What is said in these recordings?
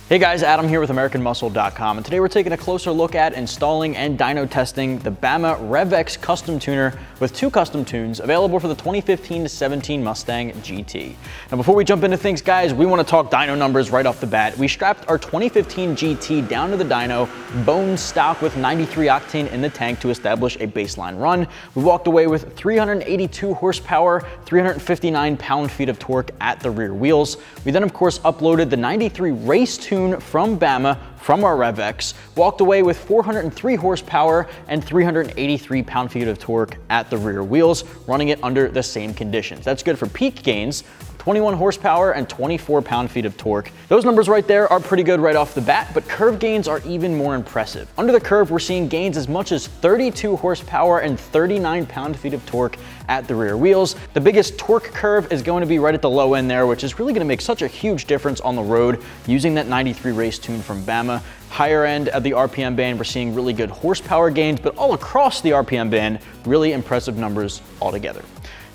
Hey guys, Adam here with AmericanMuscle.com, and today we're taking a closer look at installing and dyno testing the Bama Rev-X custom tuner with 2 custom tunes available for the 2015 to 17 Mustang GT. Now before we jump into things guys, we want to talk dyno numbers right off the bat. We strapped our 2015 GT down to the dyno, bone stock with 93 octane in the tank to establish a baseline run. We walked away with 382 horsepower, 359 pound-feet of torque at the rear wheels. We then of course uploaded the 93 race tune from Bama from our Rev X, walked away with 403 horsepower and 383 pound-feet of torque at the rear wheels, running it under the same conditions. That's good for peak gains, 21 horsepower and 24 pound-feet of torque. Those numbers right there are pretty good right off the bat, but curve gains are even more impressive. Under the curve, we're seeing gains as much as 32 horsepower and 39 pound-feet of torque at the rear wheels. The biggest torque curve is going to be right at the low end there, which is really going to make such a huge difference on the road using that 93 race tune from Bama. Higher end of the RPM band, we're seeing really good horsepower gains, but all across the RPM band, really impressive numbers altogether.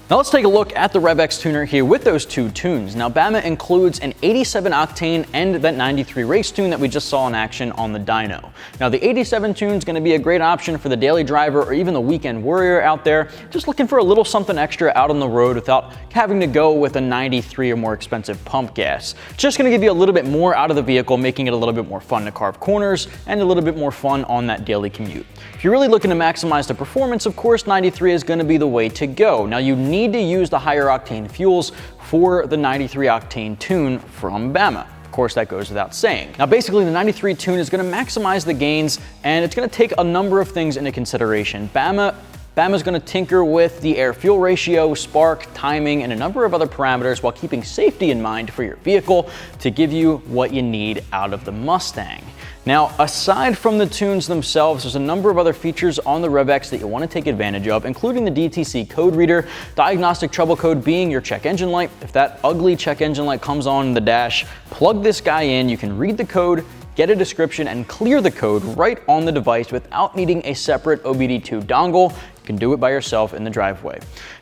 Now let's take a look at the Rev X tuner here with those 2 tunes. Now Bama includes an 87 octane and that 93 race tune that we just saw in action on the dyno. Now the 87 tune is going to be a great option for the daily driver or even the weekend warrior out there, just looking for a little something extra out on the road without having to go with a 93 or more expensive pump gas. It's just going to give you a little bit more out of the vehicle, making it a little bit more fun to carve corners and a little bit more fun on that daily commute. If you're really looking to maximize the performance, of course 93 is going to be the way to go. Now you need to use the higher octane fuels for the 93 octane tune from Bama. Of course, that goes without saying. Now, basically, the 93 tune is going to maximize the gains, and it's going to take a number of things into consideration. Bama's going to tinker with the air-fuel ratio, spark, timing, and a number of other parameters while keeping safety in mind for your vehicle to give you what you need out of the Mustang. Now, aside from the tunes themselves, there's a number of other features on the Rev X that you want to take advantage of, including the DTC code reader, diagnostic trouble code being your check engine light. If that ugly check engine light comes on in the dash, plug this guy in, you can read the code, get a description, and clear the code right on the device without needing a separate OBD2 dongle. You can do it by yourself in the driveway.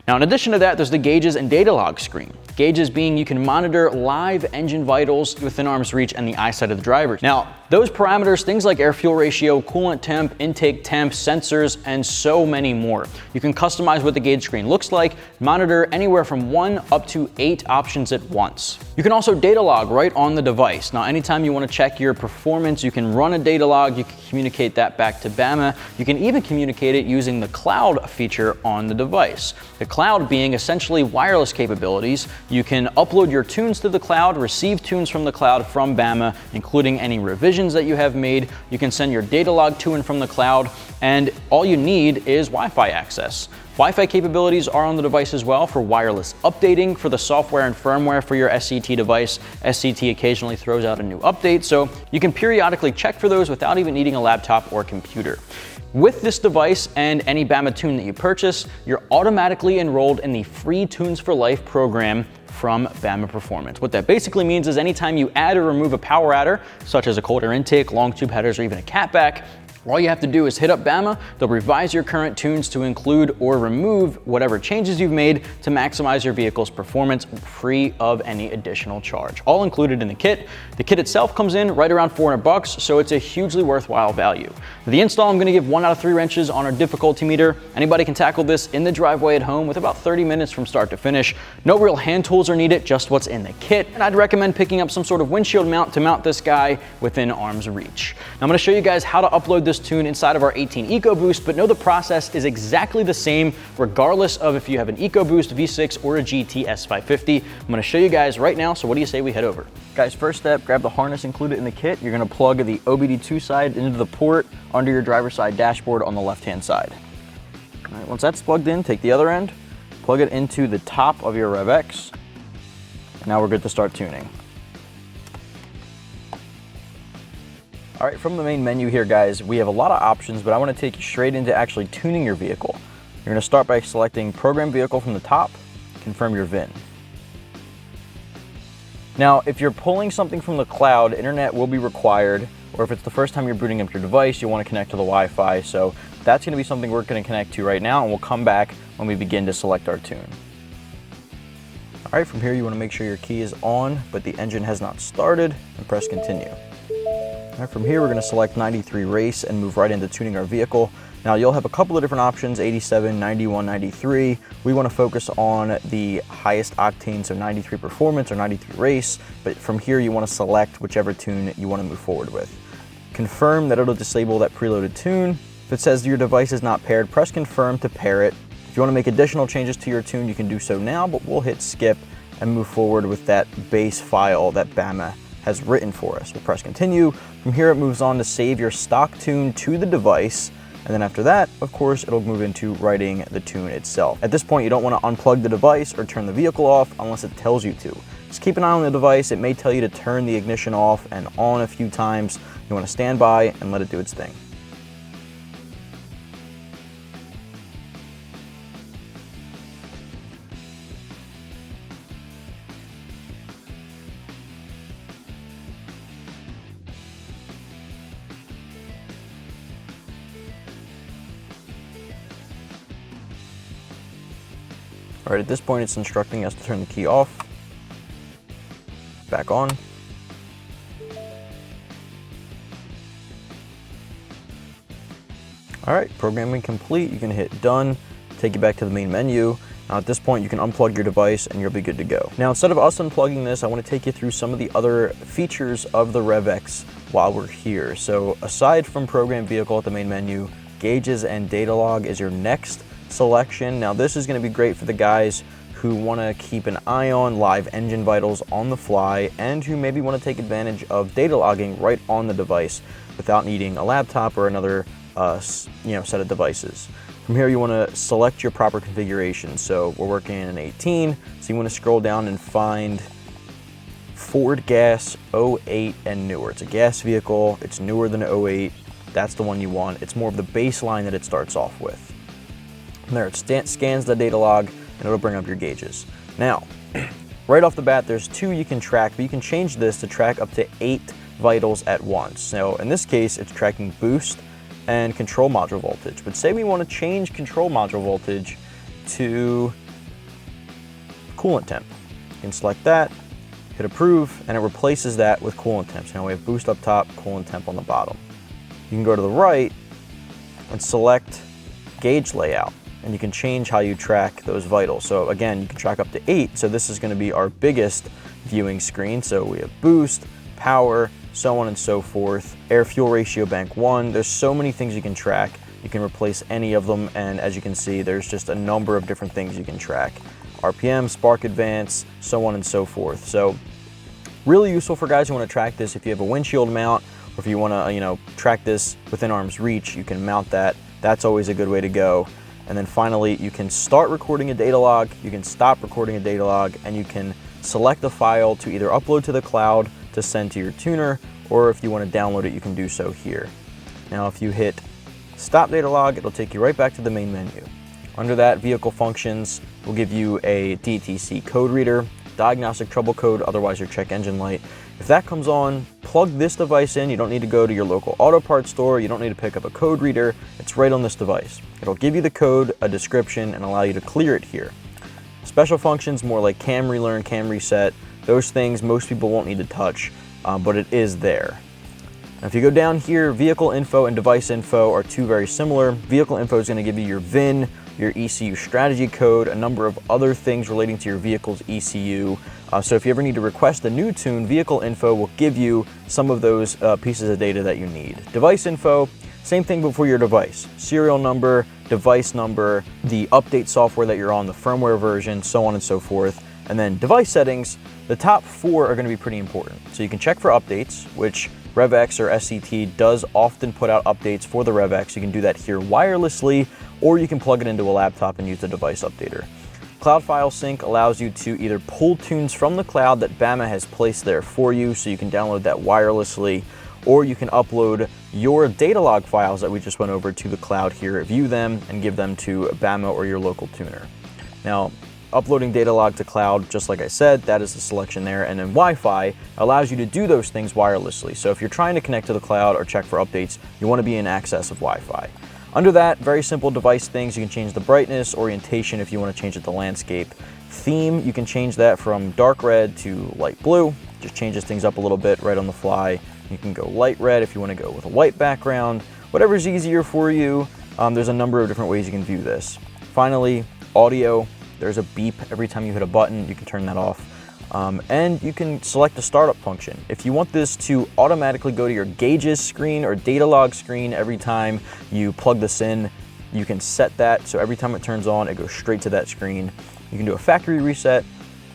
Now, in addition to that, there's the gauges and data log screen. Gauges being you can monitor live engine vitals within arm's reach and the eyesight of the driver. Now, those parameters, things like air-fuel ratio, coolant temp, intake temp, sensors, and so many more. You can customize what the gauge screen looks like, monitor anywhere from 1 up to 8 options at once. You can also data log right on the device. Now, anytime you want to check your performance, you can run a data log, you can communicate that back to Bama. You can even communicate it using the cloud feature on the device. The cloud being essentially wireless capabilities. You can upload your tunes to the cloud, receive tunes from the cloud from Bama, including any revisions that you have made. You can send your data log to and from the cloud, and all you need is Wi-Fi access. Wi-Fi capabilities are on the device as well for wireless updating for the software and firmware for your SCT device. SCT occasionally throws out a new update, so you can periodically check for those without even needing a laptop or computer. With this device and any Bama tune that you purchase, you're automatically enrolled in the free Tunes for Life program from Bama Performance. What that basically means is anytime you add or remove a power adder, such as a cold air intake, long tube headers, or even a catback, all you have to do is hit up Bama. They'll revise your current tunes to include or remove whatever changes you've made to maximize your vehicle's performance free of any additional charge. All included in the kit. The kit itself comes in right around $400, so it's a hugely worthwhile value. For the install, I'm going to give 1 out of 3 wrenches on our difficulty meter. Anybody can tackle this in the driveway at home with about 30 minutes from start to finish. No real hand tools are needed, just what's in the kit. And I'd recommend picking up some sort of windshield mount to mount this guy within arm's reach. Now I'm going to show you guys how to upload this tune inside of our 18 EcoBoost, but know the process is exactly the same regardless of if you have an EcoBoost V6 or a GT S550. I'm going to show you guys right now, so what do you say we head over? Guys, first step, grab the harness included in the kit. You're going to plug the OBD2 side into the port under your driver's side dashboard on the left-hand side. All right, once that's plugged in, take the other end, plug it into the top of your Rev X. Now we're good to start tuning. All right, from the main menu here, guys, we have a lot of options, but I want to take you straight into actually tuning your vehicle. You're going to start by selecting Program Vehicle from the top, confirm your VIN. Now, if you're pulling something from the cloud, internet will be required, or if it's the first time you're booting up your device, you want to connect to the Wi-Fi. So that's going to be something we're going to connect to right now, and we'll come back when we begin to select our tune. All right, from here you want to make sure your key is on, but the engine has not started, and press continue. All right, from here, we're gonna select 93 race and move right into tuning our vehicle. Now you'll have a couple of different options, 87, 91, 93. We wanna focus on the highest octane, so 93 performance or 93 race, but from here you wanna select whichever tune you wanna move forward with. Confirm that it'll disable that preloaded tune. If it says your device is not paired, press confirm to pair it. If you wanna make additional changes to your tune, you can do so now, but we'll hit skip and move forward with that base file that Bama has written for us. We'll press continue. From here, it moves on to save your stock tune to the device. And then after that, of course, it'll move into writing the tune itself. At this point, you don't want to unplug the device or turn the vehicle off unless it tells you to. Just keep an eye on the device. It may tell you to turn the ignition off and on a few times. You want to stand by and let it do its thing. All right, at this point, it's instructing us to turn the key off, back on. All right, programming complete. You can hit done, take you back to the main menu. Now at this point, you can unplug your device and you'll be good to go. Now, instead of us unplugging this, I want to take you through some of the other features of the Rev X while we're here. So aside from program vehicle at the main menu, gauges and data log is your next selection. Now this is going to be great for the guys who want to keep an eye on live engine vitals on the fly and who maybe want to take advantage of data logging right on the device without needing a laptop or another set of devices. From here, you want to select your proper configuration. So we're working in an 18, so you want to scroll down and find Ford Gas 08 and newer. It's a gas vehicle, it's newer than 08. That's the one you want. It's more of the baseline that it starts off with. There, it scans the data log and it'll bring up your gauges. Now, right off the bat, there's 2 you can track, but you can change this to track up to 8 vitals at once. So in this case, it's tracking boost and control module voltage. But say we want to change control module voltage to coolant temp. You can select that, hit approve, and it replaces that with coolant temp. So now we have boost up top, coolant temp on the bottom. You can go to the right and select gauge layout, and you can change how you track those vitals. So again, you can track up to 8. So this is going to be our biggest viewing screen. So we have boost, power, so on and so forth. Air fuel ratio bank 1. There's so many things you can track. You can replace any of them, and as you can see, there's just a number of different things you can track. RPM, spark advance, so on and so forth. So really useful for guys who want to track this. If you have a windshield mount, or if you want to track this within arm's reach, you can mount that. That's always a good way to go. And then finally, you can start recording a data log, you can stop recording a data log, and you can select a file to either upload to the cloud to send to your tuner, or if you want to download it, you can do so here. Now, if you hit stop data log, it'll take you right back to the main menu. Under that, vehicle functions will give you a DTC code reader, diagnostic trouble code, otherwise your check engine light. If that comes on, plug this device in. You don't need to go to your local auto parts store. You don't need to pick up a code reader. It's right on this device. It'll give you the code, a description, and allow you to clear it here. Special functions, more like cam relearn, cam reset, those things most people won't need to touch, but it is there. Now, if you go down here, vehicle info and device info are 2 very similar. Vehicle info is going to give you your VIN, your ECU strategy code, a number of other things relating to your vehicle's ECU. So if you ever need to request a new tune, vehicle info will give you some of those pieces of data that you need. Device info, same thing but for your device. Serial number, device number, the update software that you're on, the firmware version, so on and so forth. And then device settings, the top 4 are going to be pretty important. So you can check for updates, which Rev X or SCT does often put out updates for the Rev X. You can do that here wirelessly, or you can plug it into a laptop and use the device updater. Cloud file sync allows you to either pull tunes from the cloud that Bama has placed there for you, so you can download that wirelessly, or you can upload your data log files that we just went over to the cloud here, view them, and give them to Bama or your local tuner. Now, uploading data log to cloud, just like I said, that is the selection there, and then Wi-Fi allows you to do those things wirelessly. So if you're trying to connect to the cloud or check for updates, you want to be in access of Wi-Fi. Under that, very simple device things. You can change the brightness, orientation if you want to change it to landscape. Theme, you can change that from dark red to light blue. Just changes things up a little bit right on the fly. You can go light red if you want to go with a white background. Whatever's easier for you. There's a number of different ways you can view this. Finally, audio. There's a beep every time you hit a button. You can turn that off. And you can select the startup function. If you want this to automatically go to your gauges screen or data log screen every time you plug this in, you can set that so every time it turns on, it goes straight to that screen. You can do a factory reset,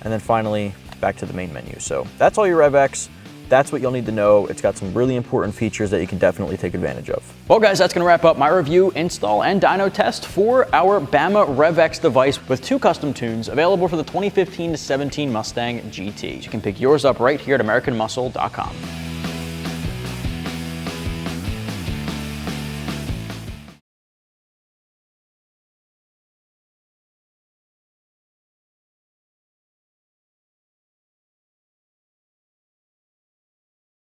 and then finally back to the main menu. So that's all your Rev X. That's what you'll need to know. It's got some really important features that you can definitely take advantage of. Well guys, that's gonna wrap up my review, install, and dyno test for our Bama Rev X device with 2 custom tunes available for the 2015 to 17 Mustang GT. You can pick yours up right here at AmericanMuscle.com.